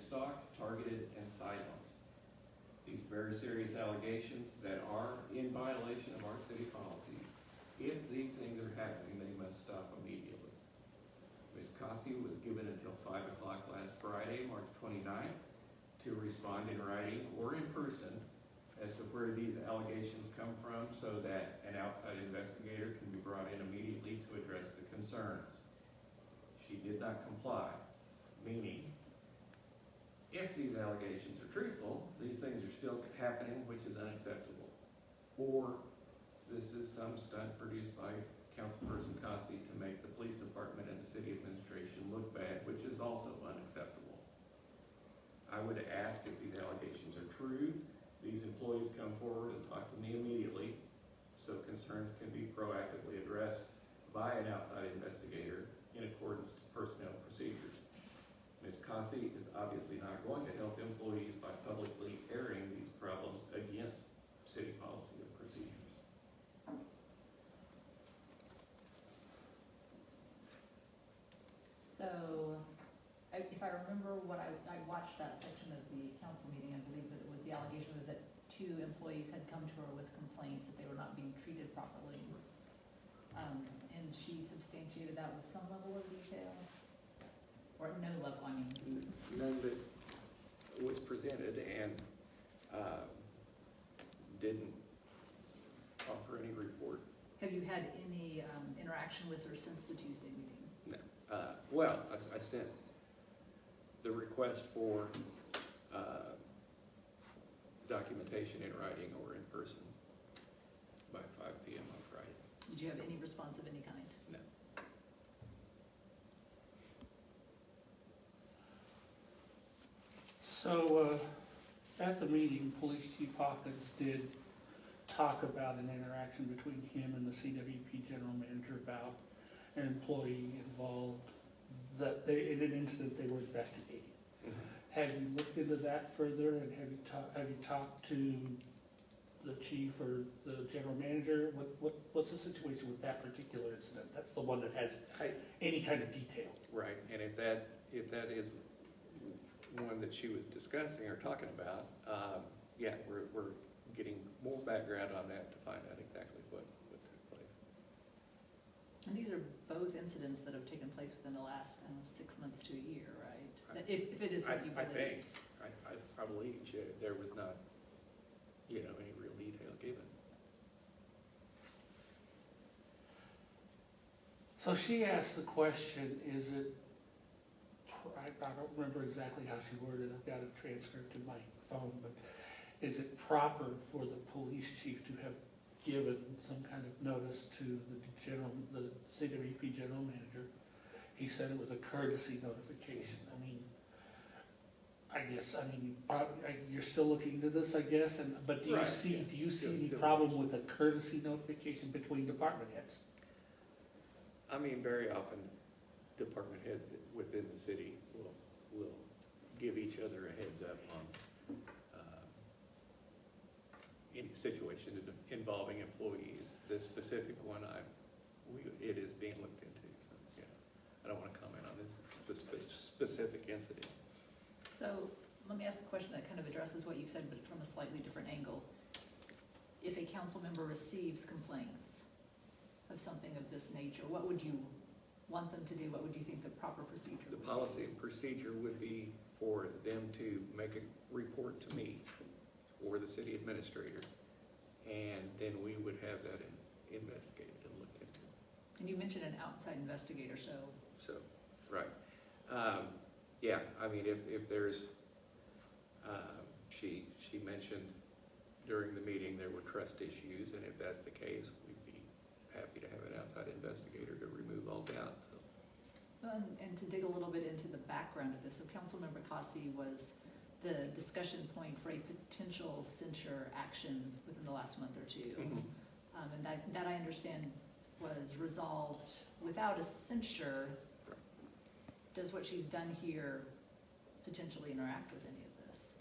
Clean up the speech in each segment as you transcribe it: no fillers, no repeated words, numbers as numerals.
stalked, targeted, and silenced. These very serious allegations that are in violation of our city policies. If these things are happening, they must stop immediately. Ms. Cossey was given until 5 o'clock last Friday, March 29th, to respond in writing or in person as to where these allegations come from so that an outside investigator can be brought in immediately to address the concerns. She did not comply, meaning if these allegations are truthful, these things are still happening, which is unacceptable. Or this is some stunt produced by Councilperson Cossey to make the police department and the city administration look bad, which is also unacceptable. I would ask if these allegations are true, these employees come forward and talk to me immediately so concerns can be proactively addressed by an outside investigator in accordance to personnel procedures. Ms. Cossey is obviously not going to help employees by publicly airing these problems against city policy and procedures. So, if I remember what I watched that section of the council meeting, I believe that it was the allegation was that 2 employees had come to her with complaints that they were not being treated properly. And she substantiated that with some level of detail. Or no level, I mean. None that was presented and didn't offer any report. Have you had any interaction with her since the Tuesday meeting? No. Well, I sent the request for documentation in writing or in person by 5 p.m. on Friday. Did you have any response of any kind? No. So, at the meeting, Police Chief Hawkins did talk about an interaction between him and the CWP General Manager about an employee involved that in an incident they were investigating. Mm-hmm. Have you looked into that further, and have you talked to the chief or the general manager? What's the situation with that particular incident? That's the one that has any kind of detail. Right, and if that is one that she was discussing or talking about, yeah, we're getting more background on that to find out exactly what took place. And these are both incidents that have taken place within the last 6 months to a year, right? If it is what you believe. I believe there was not, any real detail given. So she asked the question, is it, I don't remember exactly how she worded it, I've got it transferred to my phone, but is it proper for the police chief to have given some kind of notice to the CWP general manager? He said it was a courtesy notification. You're still looking into this, I guess, but do you see any problem with a courtesy notification between department heads? Very often department heads within the city will give each other a heads up on any situation involving employees. This specific one, it is being looked into. So, yeah, I don't want to comment on this specific incident. So let me ask a question that kind of addresses what you've said, but from a slightly different angle. If a council member receives complaints of something of this nature, what would you want them to do? What would you think the proper procedure would be? The policy and procedure would be for them to make a report to me or the city administrator, and then we would have that investigated and looked into. And you mentioned an outside investigator, so right. Yeah, if there's, she mentioned during the meeting there were trust issues, and if that's the case, we'd be happy to have an outside investigator to remove all doubt. So. Well, and to dig a little bit into the background of this, so Councilmember Cossey was the discussion point for a potential censure action within the last month or two. Mm-hmm. And that I understand was resolved without a censure. Right. Does what she's done here potentially interact with any of this?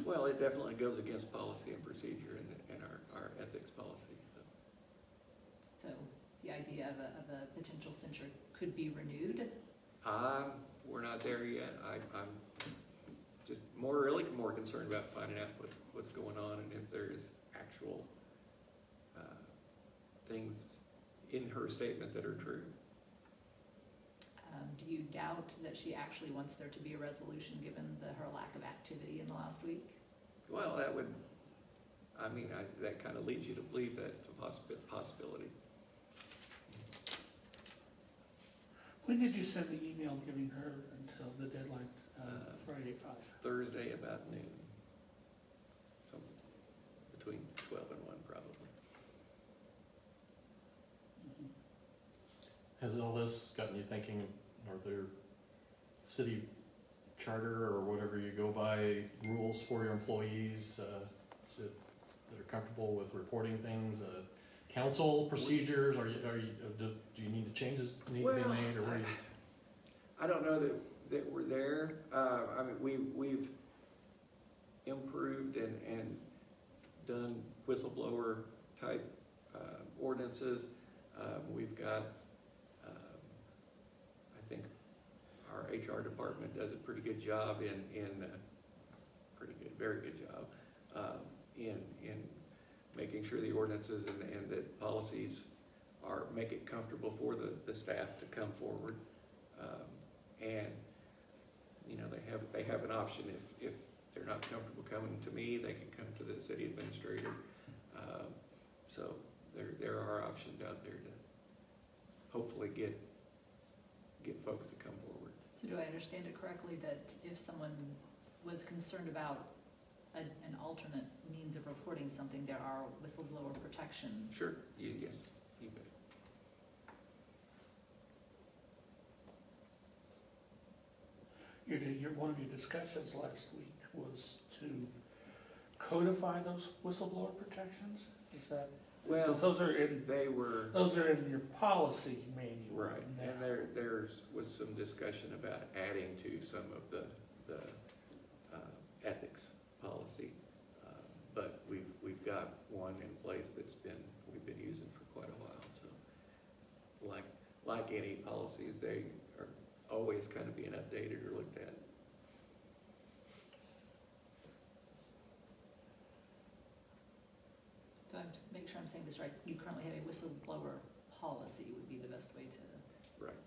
Well, it definitely goes against policy and procedure and our ethics policy. So the idea of a potential censure could be renewed? We're not not there yet. I'm just really more concerned about finding out what's going on and if there's actual things in her statement that are true. Do you doubt that she actually wants there to be a resolution given her lack of activity in the last week? Well, that would, that kind of leads you to believe that it's a possibility. When did you send the email giving her until the deadline, Friday at 5? Thursday about noon. Something between 12 and 1 probably. Has all this gotten you thinking, are there city charter or whatever you go by rules for your employees that are comfortable with reporting things? Council procedures? Do you need to changes need to be made, or where I don't know that we're there. We've improved and done whistleblower type ordinances. We've got, I think, our HR department does a pretty good job very good job in making sure the ordinances and the policies make it comfortable for the staff to come forward. And they have an option if they're not comfortable coming to me, they can come to the city administrator. So there are options out there to hopefully get folks to come forward. So do I understand it correctly that if someone was concerned about an alternate means of reporting something, there are whistleblower protections? Sure. Yes. You bet. One of your discussions last week was to codify those whistleblower protections. Is that? Well, those are in your policy manual. Right, now. and there was some discussion about adding to some of the ethics policy, but we've got one in place we've been using for quite a while. So, like any policies, they are always kind of being updated or looked at. So I'm just make sure I'm saying this right. You currently have a whistleblower policy would be the best way to. Right.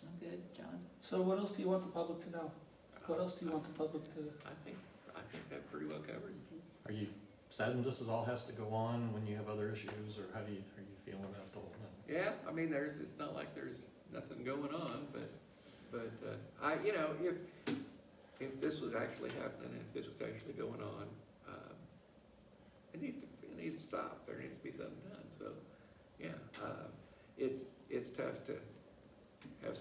I'm good, John. So what else do you want the public to know? What else do you want the public to? I think that pretty well covered. are you saddened this all has to go on when you have other issues, or are you feeling about the whole thing? Yeah, it's not like there's nothing going on, but if this was actually happening, if this was actually going on, it needs to stop. There needs to be something done. So, yeah, it's tough to have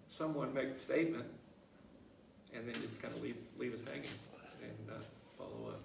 someone make the statement and then just kind of leave us hanging and not follow up.